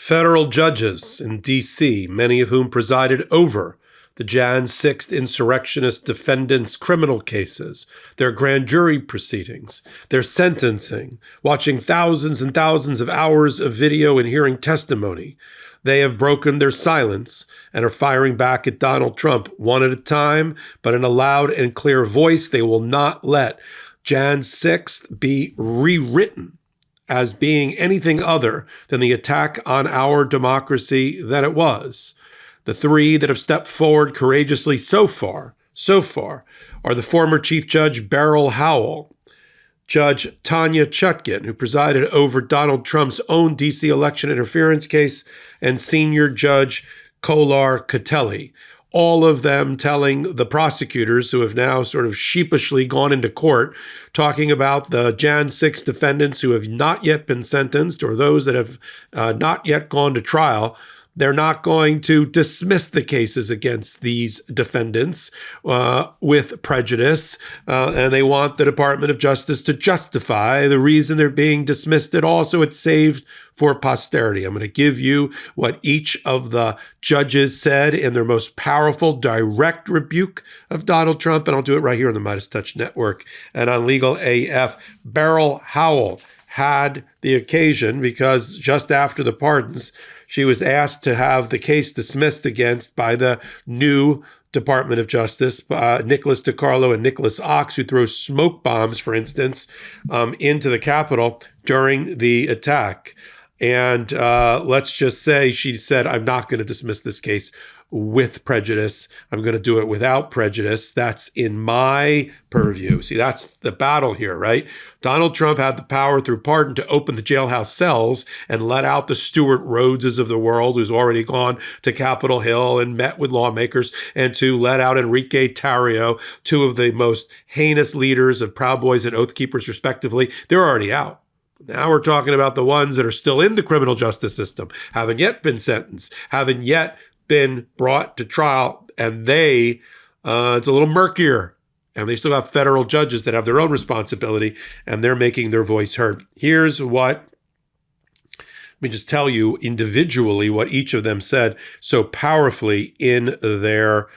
Federal judges in D.C., many of whom presided over the Jan 6th insurrectionist defendants' criminal cases, their grand jury proceedings, their sentencing, watching thousands and thousands of hours of video and hearing testimony. They have broken their silence and are firing back at Donald Trump one at a time, but in a loud and clear voice. They will not let Jan 6th be rewritten as being anything other than the attack on our democracy that it was. The three that have stepped forward courageously so far, are the former Chief Judge Beryl Howell, Judge Tanya Chutkan, who presided over Donald Trump's own D.C. election interference case, and Senior Judge Kolar Catelli, all of them telling the prosecutors, who have now sort of sheepishly gone into court, talking about the Jan 6 defendants who have not yet been sentenced or those that have not yet gone to trial. They're not going to dismiss the cases against these defendants with prejudice, and they want the Department of Justice to justify the reason they're being dismissed at all, so it's saved for posterity. I'm going to give you what each of the judges said in their most powerful direct rebuke of Donald Trump, and I'll do it right here on the MeidasTouch Network and on Legal AF. Beryl Howell had the occasion because just after the pardons, she was asked to have the case dismissed against by the new Department of Justice, Nicholas DiCarlo and Nicholas Ox, who throw smoke bombs, for instance, into the Capitol during the attack. And let's just say she said, I'm not going to dismiss this case with prejudice. I'm going to do it without prejudice. That's in my purview. See, that's the battle here, right? Donald Trump had the power through pardon to open the jailhouse cells and let out the Stuart Rhodeses of the world, who's already gone to Capitol Hill and met with lawmakers, and to let out Enrique Tarrio, two of the most heinous leaders of Proud Boys and Oath Keepers, respectively. They're already out. Now we're talking about the ones that are still in the criminal justice system, haven't yet been sentenced, haven't yet been brought to trial, and it's a little murkier. And they still have federal judges that have their own responsibility, and they're making their voice heard. Let me just tell you individually what each of them said so powerfully in their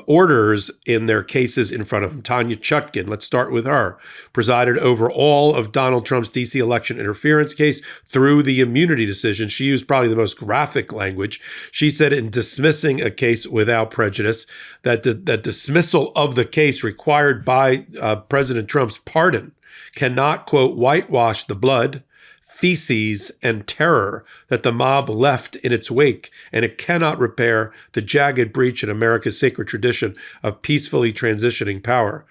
orders in their cases in front of him. Tanya Chutkan, let's start with her, presided over all of Donald Trump's D.C. election interference case through the immunity decision. She used probably the most graphic language. She said in dismissing a case without prejudice that the dismissal of the case required by President Trump's pardon cannot, quote, whitewash the blood, feces, and terror that the mob left in its wake, and it cannot repair the jagged breach in America's sacred tradition of peacefully transitioning power.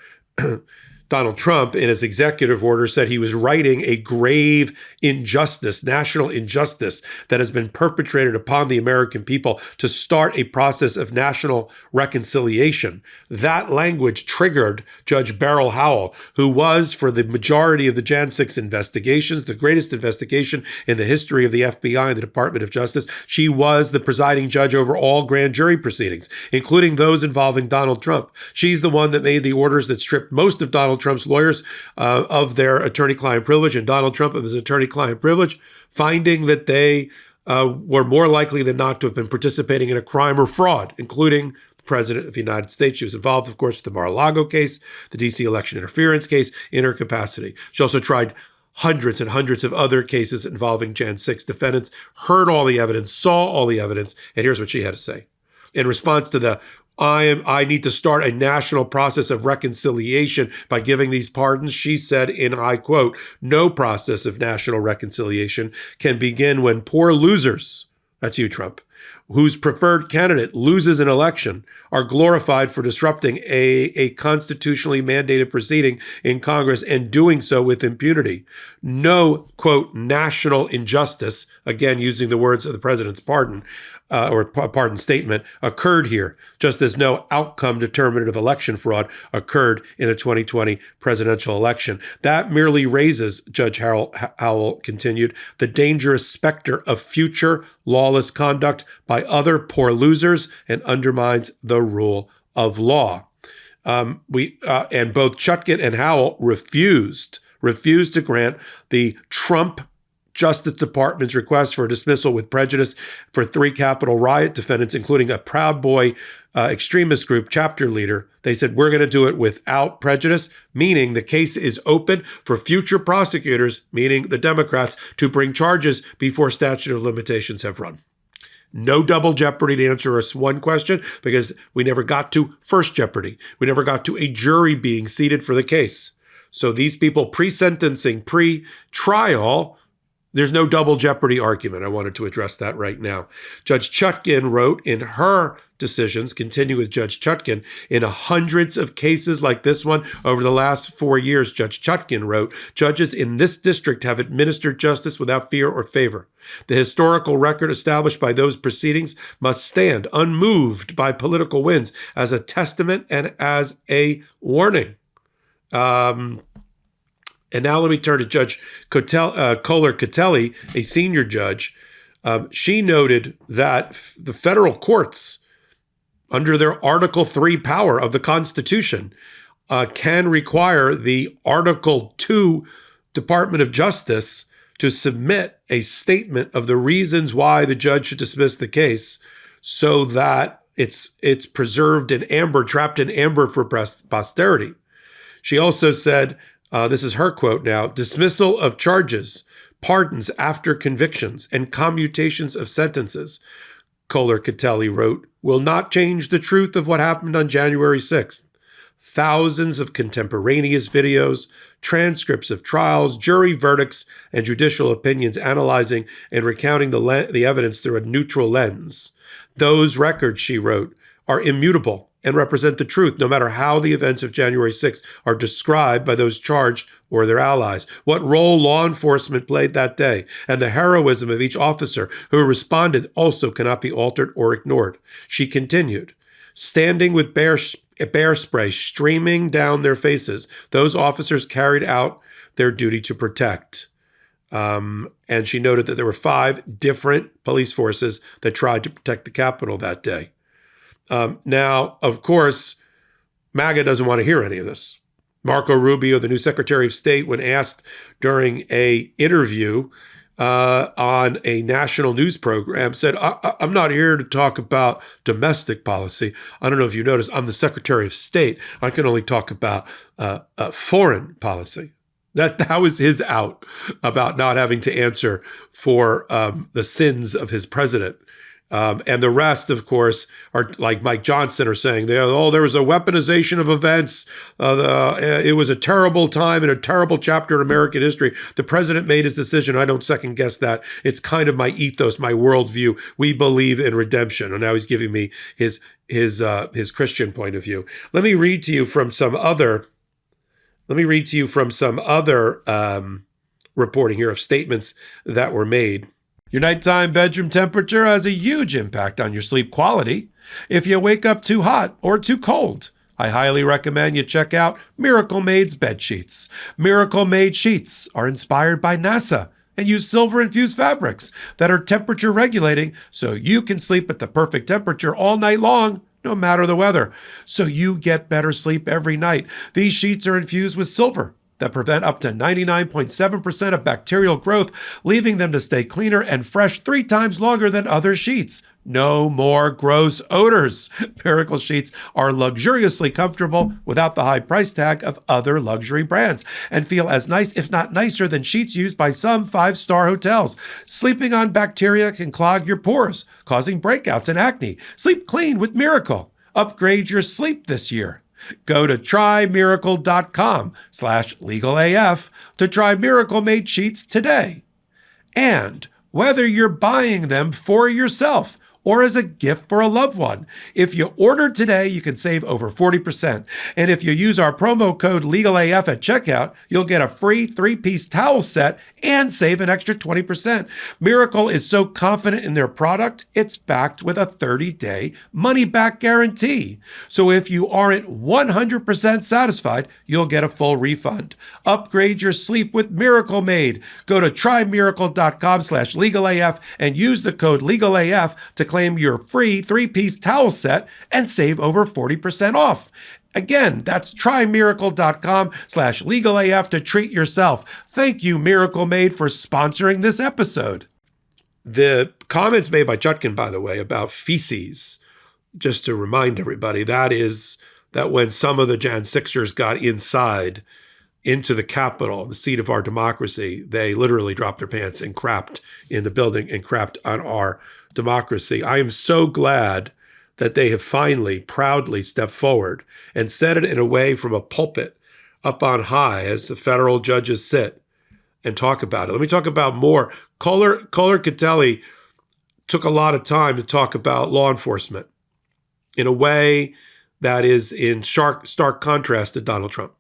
Donald Trump, in his executive order, said he was righting a grave injustice, national injustice, that has been perpetrated upon the American people to start a process of national reconciliation. That language triggered Judge Beryl Howell, who was, for the majority of the Jan 6 investigations, the greatest investigation in the history of the FBI and the Department of Justice. She was the presiding judge over all grand jury proceedings, including those involving Donald Trump. She's the one that made the orders that stripped most of Donald Trump's lawyers of their attorney-client privilege, and Donald Trump of his attorney-client privilege, finding that they were more likely than not to have been participating in a crime or fraud, including the President of the United States. She was involved, of course, with the Mar-a-Lago case, the D.C. election interference case, in her capacity. She also tried hundreds and hundreds of other cases involving Jan 6 defendants, heard all the evidence, saw all the evidence, and here's what she had to say. In response to the I need to start a national process of reconciliation by giving these pardons, she said, and I quote, no process of national reconciliation can begin when poor losers, that's you, Trump, whose preferred candidate loses an election, are glorified for disrupting a constitutionally mandated proceeding in Congress and doing so with impunity. No, quote, national injustice, again using the words of the president's pardon, or pardon statement, occurred here, just as no outcome determinative election fraud occurred in the 2020 presidential election. That merely raises, Judge Howell continued, the dangerous specter of future lawless conduct by other poor losers and undermines the rule of law. And both Chutkan and Howell refused to grant the Trump Justice Department's request for a dismissal with prejudice for 3 Capitol riot defendants, including a Proud Boy extremist group chapter leader. They said, we're going to do it without prejudice, meaning the case is open for future prosecutors, meaning the Democrats, to bring charges before statute of limitations have run. No double jeopardy to answer us one question, because we never got to first jeopardy. We never got to a jury being seated for the case. So these people pre-sentencing, pre-trial, there's no double jeopardy argument. I wanted to address that right now. Judge Chutkan wrote in her decisions, continue with Judge Chutkan, in hundreds of cases like this one over the last 4 years, Judge Chutkan wrote, judges in this district have administered justice without fear or favor. The historical record established by those proceedings must stand unmoved by political winds as a testament and as a warning. And now let me turn to Judge Kohler-Catelli, a senior judge. She noted that the federal courts, under their Article 3 power of the Constitution, can require the Article 2 Department of Justice to submit a statement of the reasons why the judge should dismiss the case so that it's preserved in amber, trapped in amber for posterity. She also said, this is her quote now, dismissal of charges, pardons after convictions, and commutations of sentences, Kohler-Catelli wrote, will not change the truth of what happened on January 6th. Thousands of contemporaneous videos, transcripts of trials, jury verdicts, and judicial opinions analyzing and recounting the evidence through a neutral lens. Those records, she wrote, are immutable and represent the truth, no matter how the events of January 6th are described by those charged or their allies, what role law enforcement played that day, and the heroism of each officer who responded also cannot be altered or ignored. She continued, standing with bear spray streaming down their faces, those officers carried out their duty to protect. And she noted that there were 5 different police forces that tried to protect the Capitol that day. Now, of course, MAGA doesn't want to hear any of this. Marco Rubio, the new Secretary of State, when asked during an interview on a national news program, said, I'm not here to talk about domestic policy. I don't know if you noticed, I'm the Secretary of State. I can only talk about foreign policy. That was his out about not having to answer for the sins of his president. And the rest, of course, are like Mike Johnson are saying, there was a weaponization of events. It was a terrible time and a terrible chapter in American history. The president made his decision. I don't second guess that. It's kind of my ethos, my worldview. We believe in redemption. And now he's giving me his Christian point of view. Let me read to you from some other reporting here of statements that were made. Your nighttime bedroom temperature has a huge impact on your sleep quality. If you wake up too hot or too cold, I highly recommend you check out Miracle Made's bed sheets. Miracle Made sheets are inspired by NASA and use silver-infused fabrics that are temperature regulating so you can sleep at the perfect temperature all night long, no matter the weather. So you get better sleep every night. These sheets are infused with silver that prevent up to 99.7% of bacterial growth, leaving them to stay cleaner and fresh 3 times longer than other sheets. No more gross odors. Miracle sheets are luxuriously comfortable without the high price tag of other luxury brands and feel as nice, if not nicer, than sheets used by some 5-star hotels. Sleeping on bacteria can clog your pores, causing breakouts and acne. Sleep clean with Miracle. Upgrade your sleep this year. Go to trymiracle.com/legalaf to try Miracle Made sheets today. And whether you're buying them for yourself or as a gift for a loved one, if you order today, you can save over 40%. And if you use our promo code LegalAF at checkout, you'll get a free 3-piece towel set and save an extra 20%. Miracle is so confident in their product, it's backed with a 30-day money-back guarantee. So if you aren't 100% satisfied, you'll get a full refund. Upgrade your sleep with Miracle Made. Go to trymiracle.com/legalaf and use the code LegalAF to claim your free 3-piece towel set and save over 40% off. Again, that's trymiracle.com/legalaf to treat yourself. Thank you, Miracle Made, for sponsoring this episode. The comments made by Chutkan, by the way, about feces, just to remind everybody, that is that when some of the Jan 6ers got inside into the Capitol, the seat of our democracy, they literally dropped their pants and crapped in the building and crapped on our democracy. I am so glad that they have finally proudly stepped forward and said it in a way from a pulpit up on high as the federal judges sit and talk about it. Let me talk about more. Kohler Catelli took a lot of time to talk about law enforcement in a way that is in stark contrast to Donald Trump,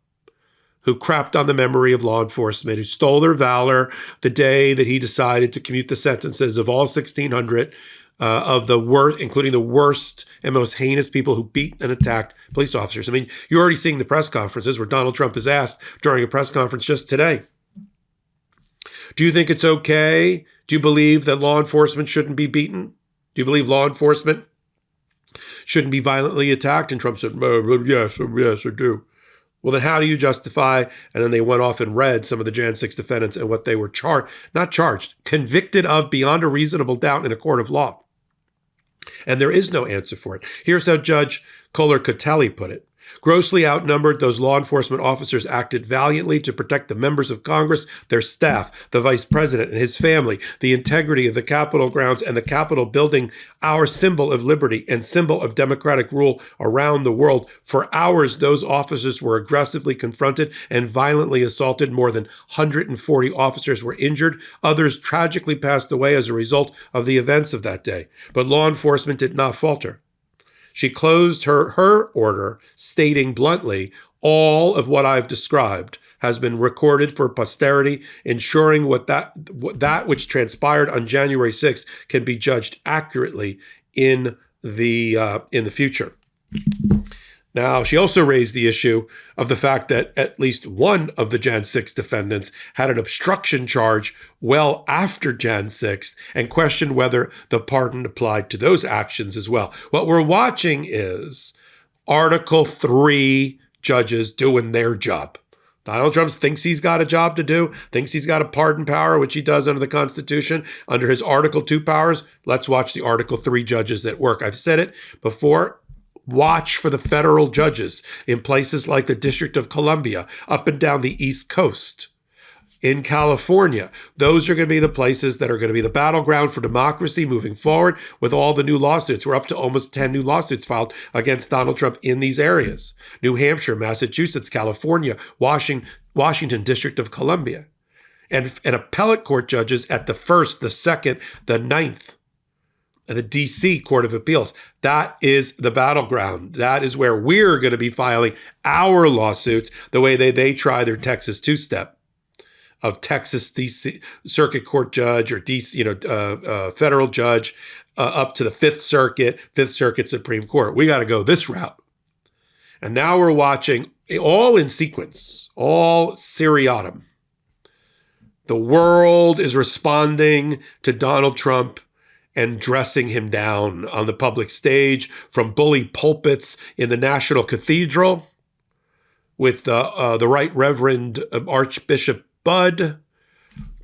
who crapped on the memory of law enforcement, who stole their valor the day that he decided to commute the sentences of all 1,600 of the worst, including the worst and most heinous people who beat and attacked police officers. I mean, you're already seeing the press conferences where Donald Trump is asked during a press conference just today, do you think it's okay? Do you believe that law enforcement shouldn't be beaten? Do you believe law enforcement shouldn't be violently attacked? And Trump said, yes, I do. Well, then how do you justify? And then they went off and read some of the Jan 6 defendants and what they were convicted of beyond a reasonable doubt in a court of law. And there is no answer for it. Here's how Judge Kohler Catelli put it. Grossly outnumbered, those law enforcement officers acted valiantly to protect the members of Congress, their staff, the vice president and his family, the integrity of the Capitol grounds and the Capitol building, our symbol of liberty and symbol of democratic rule around the world. For hours, those officers were aggressively confronted and violently assaulted. More than 140 officers were injured. Others tragically passed away as a result of the events of that day. But law enforcement did not falter. She closed her order, stating bluntly, all of what I've described has been recorded for posterity, ensuring that which transpired on January 6th can be judged accurately in the future. Now, she also raised the issue of the fact that at least one of the Jan 6 defendants had an obstruction charge well after Jan 6 and questioned whether the pardon applied to those actions as well. What we're watching is Article 3 judges doing their job. Donald Trump thinks he's got a job to do, thinks he's got a pardon power, which he does under the Constitution, under his Article 2 powers. Let's watch the Article 3 judges at work. I've said it before. Watch for the federal judges in places like the District of Columbia, up and down the East Coast, in California. Those are going to be the places that are going to be the battleground for democracy moving forward with all the new lawsuits. We're up to almost 10 new lawsuits filed against Donald Trump in these areas. New Hampshire, Massachusetts, California, Washington, District of Columbia. And appellate court judges at the 1st, the 2nd, the 9th. The D.C. Court of Appeals. That is the battleground. That is where we're going to be filing our lawsuits the way they try their Texas two-step of Texas D.C. Circuit Court judge or D.C. Federal judge up to the Fifth Circuit Supreme Court. We got to go this route. And now we're watching all in sequence, all seriatim. The world is responding to Donald Trump and dressing him down on the public stage, from bully pulpits in the National Cathedral with the Right Reverend Archbishop Budd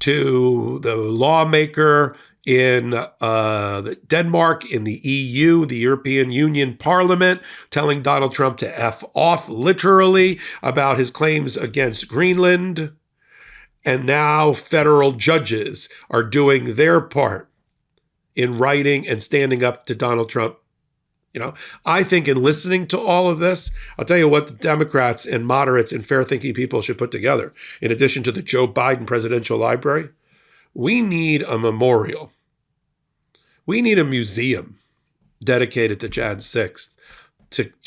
to the lawmaker in Denmark, in the EU, the European Union Parliament, telling Donald Trump to F off literally about his claims against Greenland. And now federal judges are doing their part in writing and standing up to Donald Trump. I think in listening to all of this, I'll tell you what the Democrats and moderates and fair-thinking people should put together. In addition to the Joe Biden Presidential Library, we need a memorial. We need a museum dedicated to Jan 6th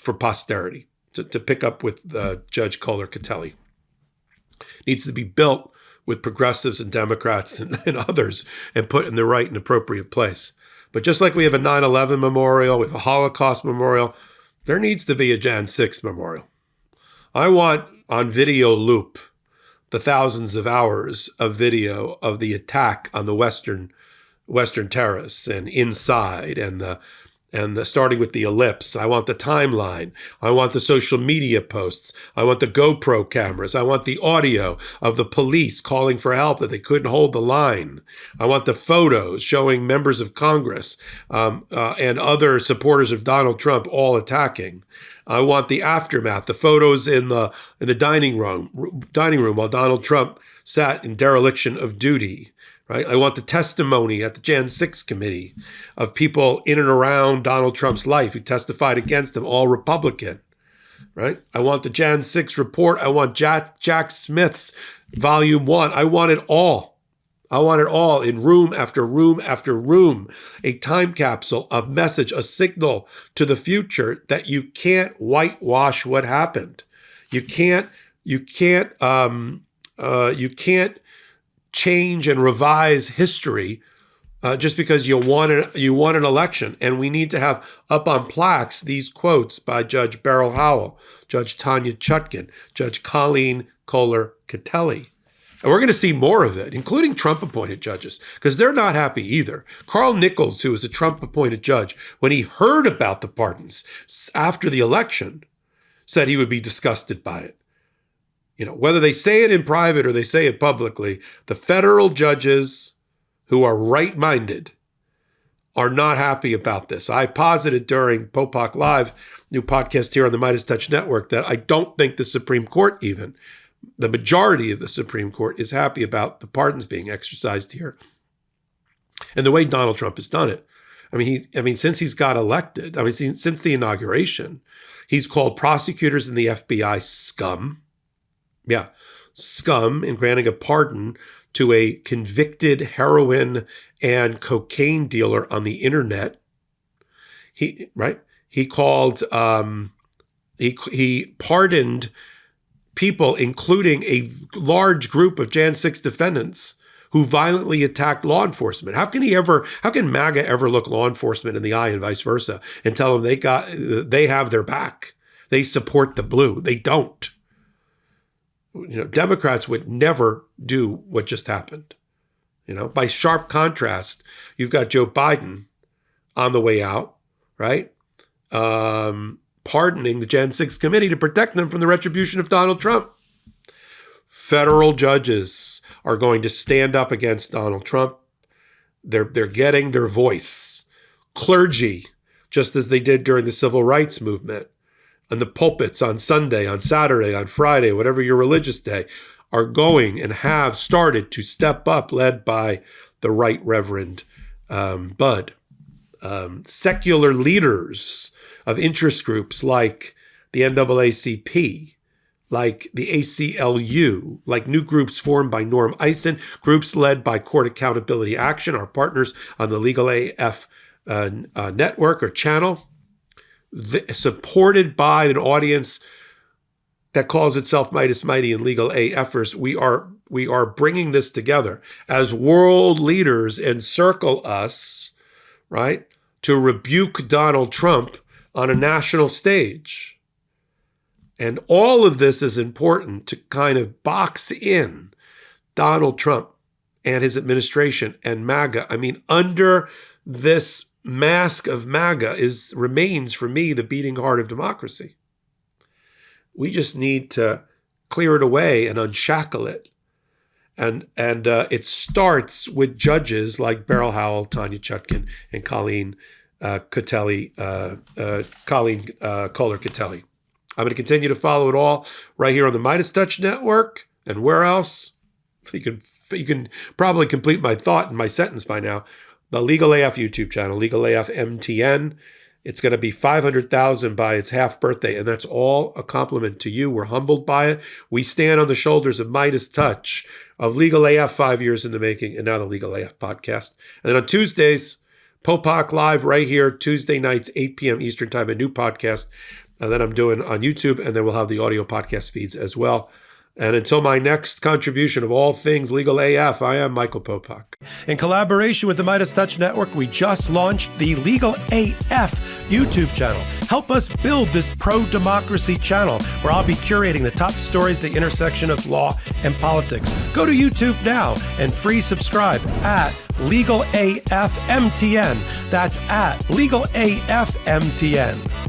for posterity, to pick up with Judge Kohler Catelli. Needs to be built with progressives and Democrats and others and put in the right and appropriate place. But just like we have a 9/11 memorial, we have a Holocaust memorial, there needs to be a Jan 6 memorial. I want on video loop the thousands of hours of video of the attack on the Western Terrace and inside, and And starting with the ellipse, I want the timeline. I want the social media posts. I want the GoPro cameras. I want the audio of the police calling for help that they couldn't hold the line. I want the photos showing members of Congress and other supporters of Donald Trump all attacking. I want the aftermath, the photos in the dining room while Donald Trump sat in dereliction of duty. Right? I want the testimony at the Jan 6 committee of people in and around Donald Trump's life who testified against him, all Republican. Right? I want the Jan 6 report. I want Jack Smith's volume 1. I want it all. I want it all in room after room after room. A time capsule, a message, a signal to the future that you can't whitewash what happened. You can't change and revise history just because you won an election. And we need to have up on plaques these quotes by Judge Beryl Howell, Judge Tanya Chutkan, Judge Colleen Kohler-Catelli. And we're going to see more of it, including Trump-appointed judges, because they're not happy either. Carl Nichols, who was a Trump-appointed judge, when he heard about the pardons after the election, said he would be disgusted by it. You know, whether they say it in private or they say it publicly, the federal judges who are right-minded are not happy about this. I posited during Popok Live, new podcast here on the MeidasTouch Network, that I don't think the Supreme Court even, the majority of the Supreme Court, is happy about the pardons being exercised here. And the way Donald Trump has done it. I mean, since he's got elected, since the inauguration, he's called prosecutors and the FBI scum. Yeah, scum in granting a pardon to a convicted heroin and cocaine dealer on the internet. He pardoned people, including a large group of Jan 6 defendants who violently attacked law enforcement. How can MAGA ever look law enforcement in the eye and vice versa and tell them they have their back? They support the blue. They don't. You know, Democrats would never do what just happened. You know, by sharp contrast, you've got Joe Biden on the way out, right? Pardoning the Jan 6 committee to protect them from the retribution of Donald Trump. Federal judges are going to stand up against Donald Trump. They're getting their voice. Clergy, just as they did during the civil rights movement, and the pulpits on Sunday, on Saturday, on Friday, whatever your religious day, are going and have started to step up, led by the Right Reverend Bud. Secular leaders of interest groups like the NAACP, like the ACLU, like new groups formed by Norm Eisen, groups led by Court Accountability Action, our partners on the Legal AF network or channel, supported by an audience that calls itself Meidas Mighty and Legal AFers. We are bringing this together as world leaders encircle us, right, to rebuke Donald Trump on a national stage. And all of this is important to kind of box in Donald Trump and his administration and MAGA. I mean, under this mask of MAGA remains for me the beating heart of democracy. We just need to clear it away and unshackle it. And it starts with judges like Beryl Howell, Tanya Chutkan, and Colleen Kohler-Catelli. I'm going to continue to follow it all right here on the MeidasTouch Network. And where else? You can probably complete my thought in my sentence by now. The Legal AF YouTube channel, Legal AF MTN. It's going to be 500,000 by its half birthday, and that's all a compliment to you. We're humbled by it. We stand on the shoulders of MeidasTouch, of Legal AF 5 years in the making, and now the Legal AF podcast. And then on Tuesdays, Popok Live right here, Tuesday nights, 8 p.m. Eastern Time, a new podcast that I'm doing on YouTube, and then we'll have the audio podcast feeds as well. And until my next contribution of all things legal AF, I am Michael Popok. In collaboration with the MeidasTouch Network, we just launched the Legal AF YouTube channel. Help us build this pro-democracy channel where I'll be curating the top stories at the intersection of law and politics. Go to YouTube now and free subscribe at Legal AF MTN. That's at Legal AF MTN.